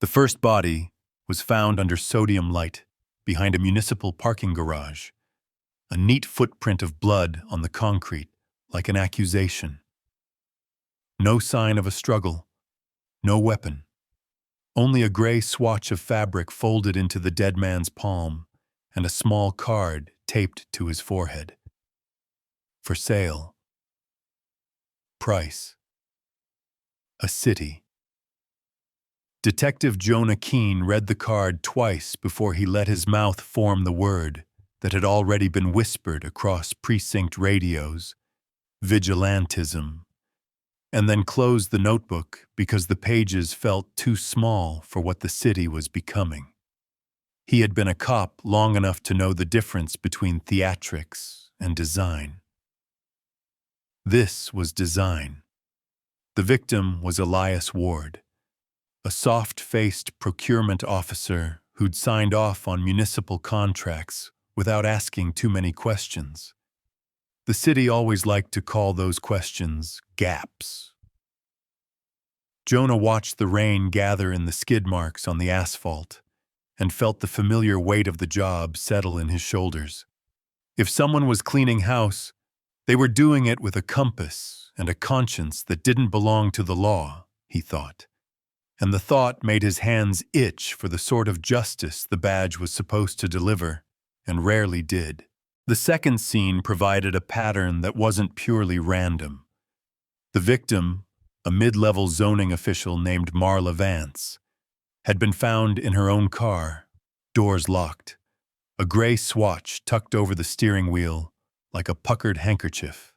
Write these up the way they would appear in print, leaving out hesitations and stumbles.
The first body was found under sodium light behind a municipal parking garage, a neat footprint of blood on the concrete, like an accusation. No sign of a struggle, no weapon, only a gray swatch of fabric folded into the dead man's palm and a small card taped to his forehead. For sale. Price. A city. Detective Jonah Keene read the card twice before he let his mouth form the word that had already been whispered across precinct radios: vigilantism, and then closed the notebook because the pages felt too small for what the city was becoming. He had been a cop long enough to know the difference between theatrics and design. This was design. The victim was Elias Ward, a soft-faced procurement officer who'd signed off on municipal contracts without asking too many questions. The city always liked to call those questions gaps. Jonah watched the rain gather in the skid marks on the asphalt and felt the familiar weight of the job settle in his shoulders. If someone was cleaning house, they were doing it with a compass and a conscience that didn't belong to the law, he thought. And the thought made his hands itch for the sort of justice the badge was supposed to deliver, and rarely did. The second scene provided a pattern that wasn't purely random. The victim, a mid-level zoning official named Marla Vance, had been found in her own car, doors locked, a gray swatch tucked over the steering wheel like a puckered handkerchief.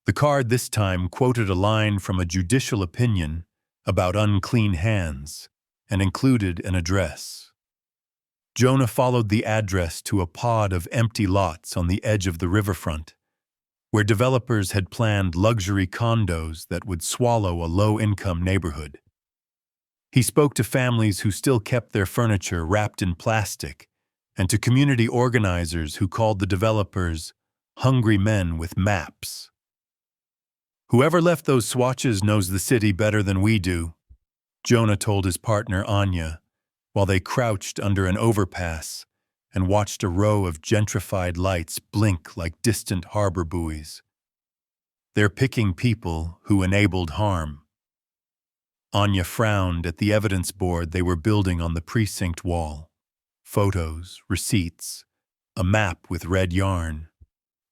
The card this time quoted a line from a judicial opinion about unclean hands, and included an address. Jonah followed the address to a pod of empty lots on the edge of the riverfront, where developers had planned luxury condos that would swallow a low-income neighborhood. He spoke to families who still kept their furniture wrapped in plastic, and to community organizers who called the developers hungry men with maps. "Whoever left those swatches knows the city better than we do," Jonah told his partner Anya, while they crouched under an overpass and watched a row of gentrified lights blink like distant harbor buoys. "They're picking people who enabled harm." Anya frowned at the evidence board they were building on the precinct wall. Photos, receipts, a map with red yarn,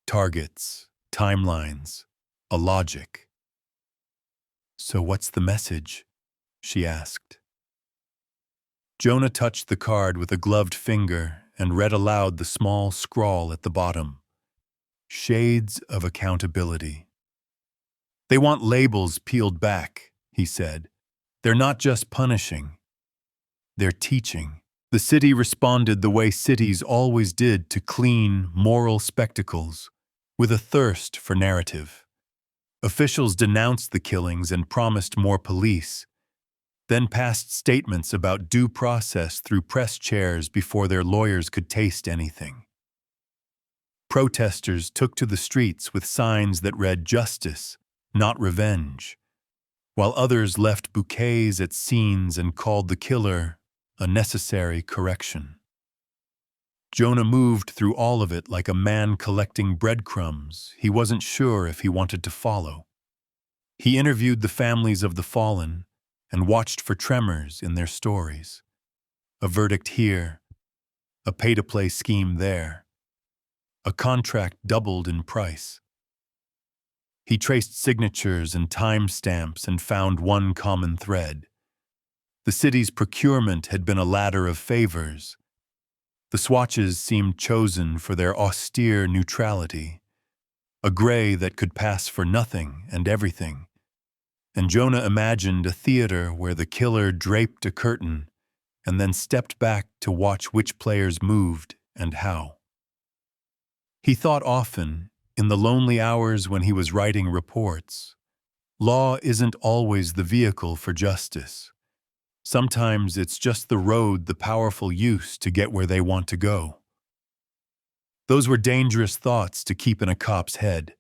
targets, timelines, a logic. "So what's the message?" she asked. Jonah touched the card with a gloved finger and read aloud the small scrawl at the bottom. "Shades of accountability." "They want labels peeled back," he said. "They're not just punishing. They're teaching." The city responded the way cities always did to clean, moral spectacles, with a thirst for narrative. Officials denounced the killings and promised more police, then passed statements about due process through press chairs before their lawyers could taste anything. Protesters took to the streets with signs that read "justice, not revenge," while others left bouquets at scenes and called the killer a necessary correction. Jonah moved through all of it like a man collecting breadcrumbs he wasn't sure if he wanted to follow. He interviewed the families of the fallen and watched for tremors in their stories. A verdict here, a pay-to-play scheme there, a contract doubled in price. He traced signatures and timestamps and found one common thread. The city's procurement had been a ladder of favors. The swatches seemed chosen for their austere neutrality, a gray that could pass for nothing and everything. And Jonah imagined a theater where the killer draped a curtain and then stepped back to watch which players moved and how. He thought often, in the lonely hours when he was writing reports, law isn't always the vehicle for justice. Sometimes it's just the road the powerful use to get where they want to go. Those were dangerous thoughts to keep in a cop's head,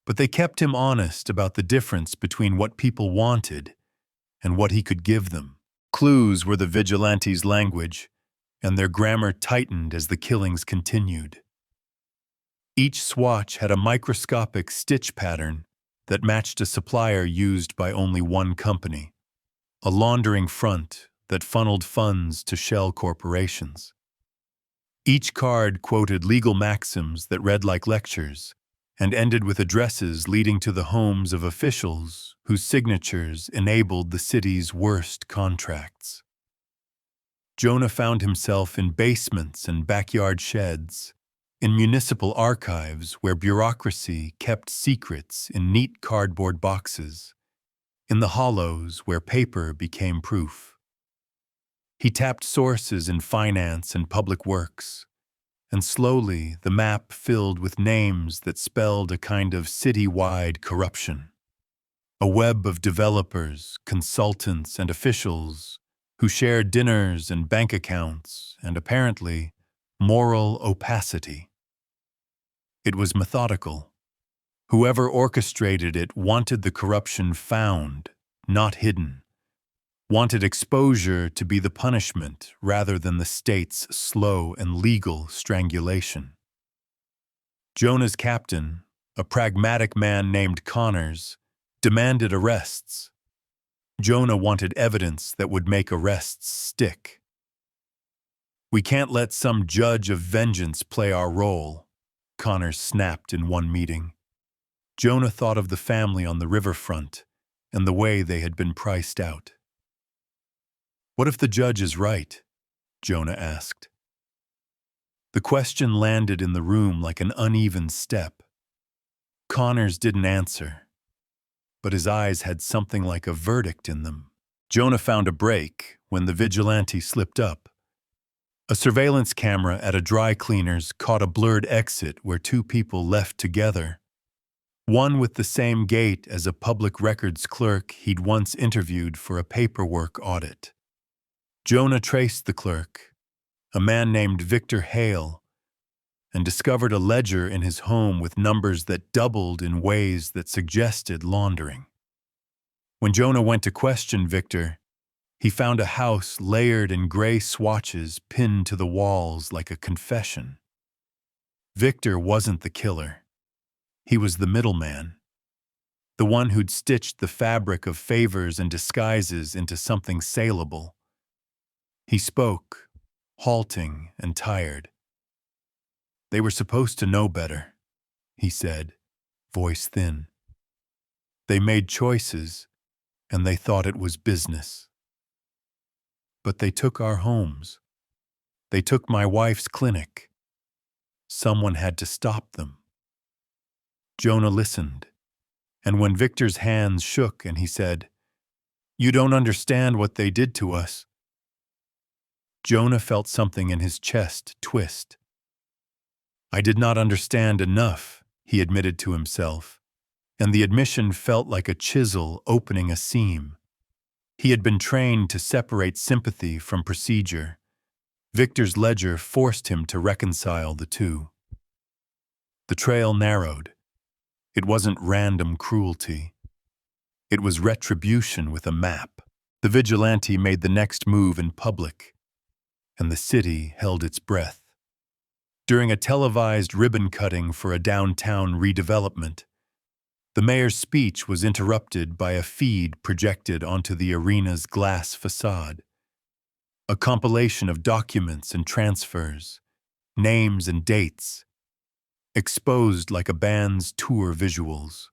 but they kept him honest about the difference between what people wanted and what he could give them. Clues were the vigilantes' language, and their grammar tightened as the killings continued. Each swatch had a microscopic stitch pattern that matched a supplier used by only one company, a laundering front that funneled funds to shell corporations. Each card quoted legal maxims that read like lectures and ended with addresses leading to the homes of officials whose signatures enabled the city's worst contracts. Jonah found himself in basements and backyard sheds, in municipal archives where bureaucracy kept secrets in neat cardboard boxes, in the hollows where paper became proof. He tapped sources in finance and public works, and slowly the map filled with names that spelled a kind of city-wide corruption. A web of developers, consultants, and officials who shared dinners and bank accounts and, apparently, moral opacity. It was methodical. Whoever orchestrated it wanted the corruption found, not hidden. Wanted exposure to be the punishment rather than the state's slow and legal strangulation. Jonah's captain, a pragmatic man named Connors, demanded arrests. Jonah wanted evidence that would make arrests stick. "We can't let some judge of vengeance play our role," Connors snapped in one meeting. Jonah thought of the family on the riverfront and the way they had been priced out. "What if the judge is right?" Jonah asked. The question landed in the room like an uneven step. Connors didn't answer, but his eyes had something like a verdict in them. Jonah found a break when the vigilante slipped up. A surveillance camera at a dry cleaner's caught a blurred exit where two people left together, one with the same gait as a public records clerk he'd once interviewed for a paperwork audit. Jonah traced the clerk, a man named Victor Hale, and discovered a ledger in his home with numbers that doubled in ways that suggested laundering. When Jonah went to question Victor, he found a house layered in gray swatches pinned to the walls like a confession. Victor wasn't the killer. He was the middleman, the one who'd stitched the fabric of favors and disguises into something saleable. He spoke, halting and tired. "They were supposed to know better," he said, voice thin. "They made choices, and they thought it was business. But they took our homes. They took my wife's clinic. Someone had to stop them." Jonah listened, and when Victor's hands shook and he said, "You don't understand what they did to us," Jonah felt something in his chest twist. "I did not understand enough," he admitted to himself, and the admission felt like a chisel opening a seam. He had been trained to separate sympathy from procedure. Victor's ledger forced him to reconcile the two. The trail narrowed. It wasn't random cruelty. It was retribution with a map. The vigilante made the next move in public, and the city held its breath. During a televised ribbon cutting for a downtown redevelopment, the mayor's speech was interrupted by a feed projected onto the arena's glass facade. A compilation of documents and transfers, names and dates, exposed like a band's tour visuals.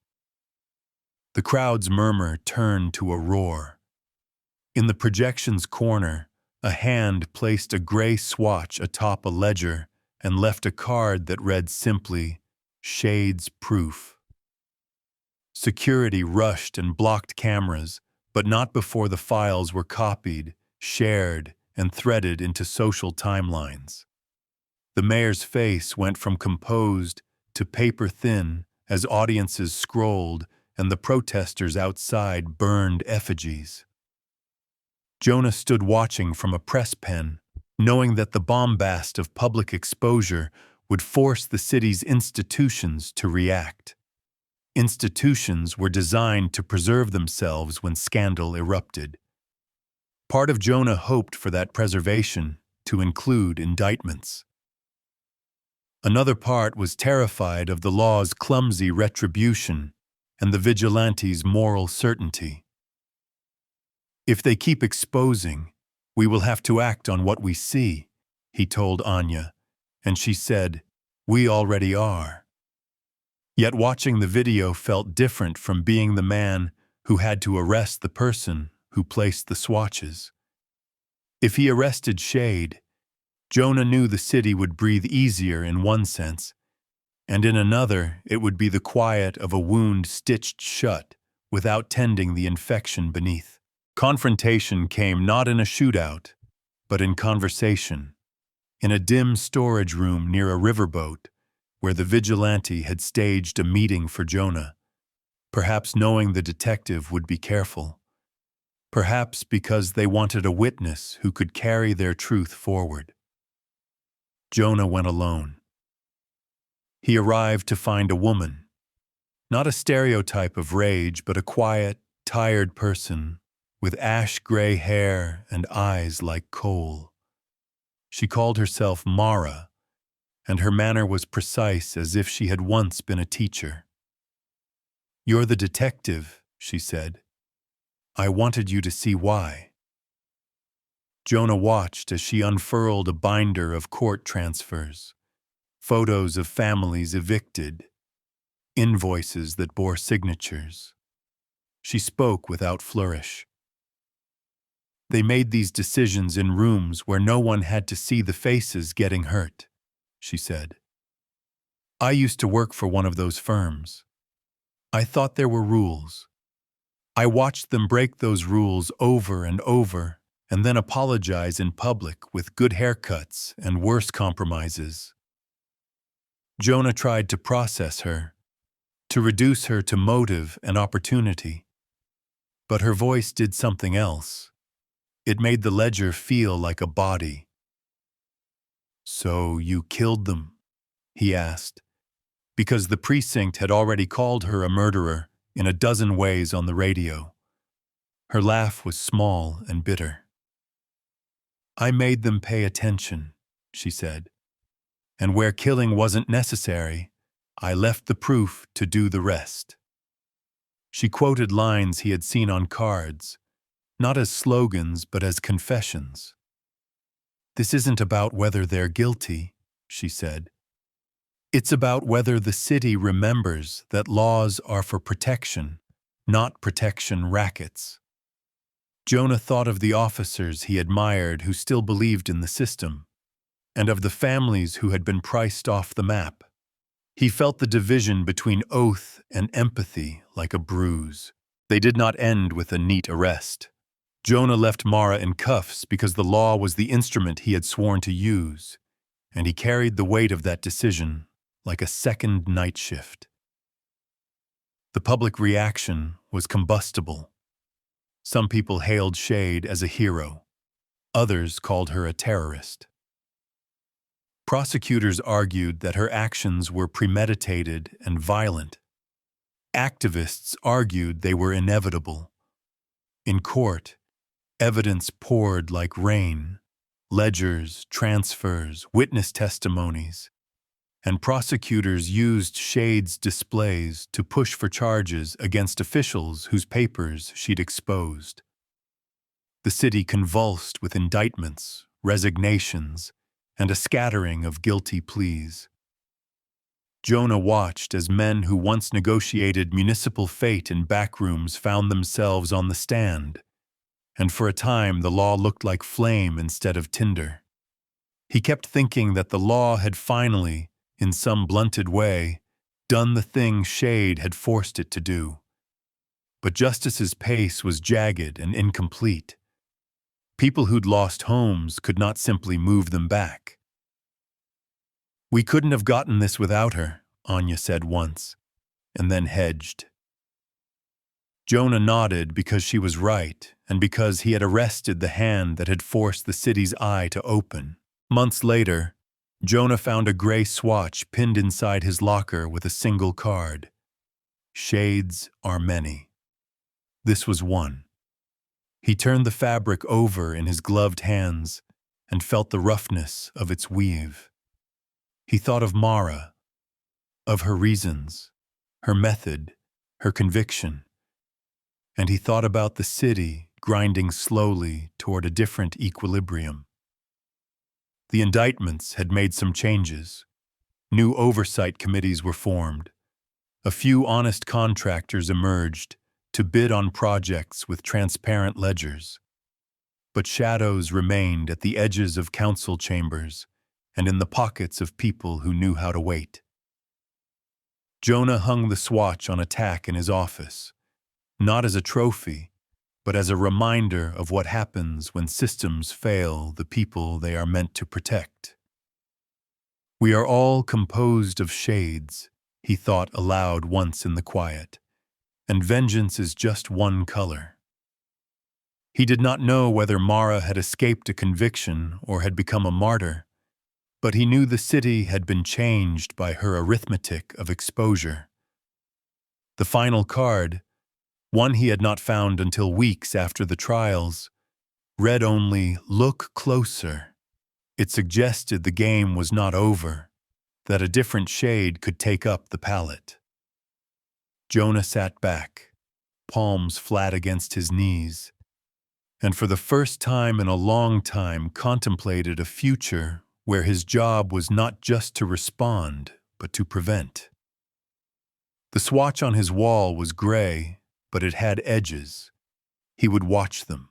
The crowd's murmur turned to a roar. In the projection's corner, a hand placed a gray swatch atop a ledger and left a card that read simply, "Shades Proof." Security rushed and blocked cameras, but not before the files were copied, shared, and threaded into social timelines. The mayor's face went from composed to paper-thin as audiences scrolled and the protesters outside burned effigies. Jonah stood watching from a press pen, knowing that the bombast of public exposure would force the city's institutions to react. Institutions were designed to preserve themselves when scandal erupted. Part of Jonah hoped for that preservation to include indictments. Another part was terrified of the law's clumsy retribution and the vigilantes' moral certainty. "If they keep exposing, we will have to act on what we see," he told Anya, and she said, "We already are." Yet watching the video felt different from being the man who had to arrest the person who placed the swatches. If he arrested Shade, Jonah knew the city would breathe easier in one sense, and in another it would be the quiet of a wound stitched shut without tending the infection beneath. Confrontation came not in a shootout, but in conversation, in a dim storage room near a riverboat where the vigilante had staged a meeting for Jonah, perhaps knowing the detective would be careful, perhaps because they wanted a witness who could carry their truth forward. Jonah went alone. He arrived to find a woman, not a stereotype of rage, but a quiet, tired person with ash-gray hair and eyes like coal. She called herself Mara, and her manner was precise as if she had once been a teacher. "You're the detective," she said. "I wanted you to see why." Jonah watched as she unfurled a binder of court transfers, photos of families evicted, invoices that bore signatures. She spoke without flourish. "They made these decisions in rooms where no one had to see the faces getting hurt," she said. "I used to work for one of those firms. I thought there were rules. I watched them break those rules over and over, and then apologize in public with good haircuts and worse compromises." Jonah tried to process her, to reduce her to motive and opportunity. But her voice did something else. It made the ledger feel like a body. "So you killed them?" he asked, because the precinct had already called her a murderer in a dozen ways on the radio. Her laugh was small and bitter. "I made them pay attention," she said. "And where killing wasn't necessary, I left the proof to do the rest." She quoted lines he had seen on cards, not as slogans but as confessions. "This isn't about whether they're guilty," she said. "It's about whether the city remembers that laws are for protection, not protection rackets." Jonah thought of the officers he admired who still believed in the system, and of the families who had been priced off the map. He felt the division between oath and empathy like a bruise. They did not end with a neat arrest. Jonah left Mara in cuffs because the law was the instrument he had sworn to use, and he carried the weight of that decision like a second night shift. The public reaction was combustible. Some people hailed Shade as a hero. Others called her a terrorist. Prosecutors argued that her actions were premeditated and violent. Activists argued they were inevitable. In court, evidence poured like rain: ledgers, transfers, witness testimonies, and prosecutors used Shade's displays to push for charges against officials whose papers she'd exposed. The city convulsed with indictments, resignations, and a scattering of guilty pleas. Jonah watched as men who once negotiated municipal fate in backrooms found themselves on the stand, and for a time the law looked like flame instead of tinder. He kept thinking that the law had finally, in some blunted way, done the thing Shade had forced it to do. But justice's pace was jagged and incomplete. People who'd lost homes could not simply move them back. "We couldn't have gotten this without her," Anya said once, and then hedged. Jonah nodded because she was right and because he had arrested the hand that had forced the city's eye to open. Months later, Jonah found a gray swatch pinned inside his locker with a single card. "Shades are many." This was one. He turned the fabric over in his gloved hands and felt the roughness of its weave. He thought of Mara, of her reasons, her method, her conviction, and he thought about the city grinding slowly toward a different equilibrium. The indictments had made some changes. New oversight committees were formed. A few honest contractors emerged to bid on projects with transparent ledgers. But shadows remained at the edges of council chambers and in the pockets of people who knew how to wait. Jonah hung the swatch on a tack in his office, not as a trophy, but as a reminder of what happens when systems fail the people they are meant to protect. We are all composed of shades, he thought aloud once in the quiet, and vengeance is just one color. He did not know whether Mara had escaped a conviction or had become a martyr, but he knew the city had been changed by her arithmetic of exposure. The final card, one he had not found until weeks after the trials, read only, "Look closer." It suggested the game was not over, that a different shade could take up the palette. Jonah sat back, palms flat against his knees, and for the first time in a long time contemplated a future where his job was not just to respond, but to prevent. The swatch on his wall was gray, but it had edges. He would watch them,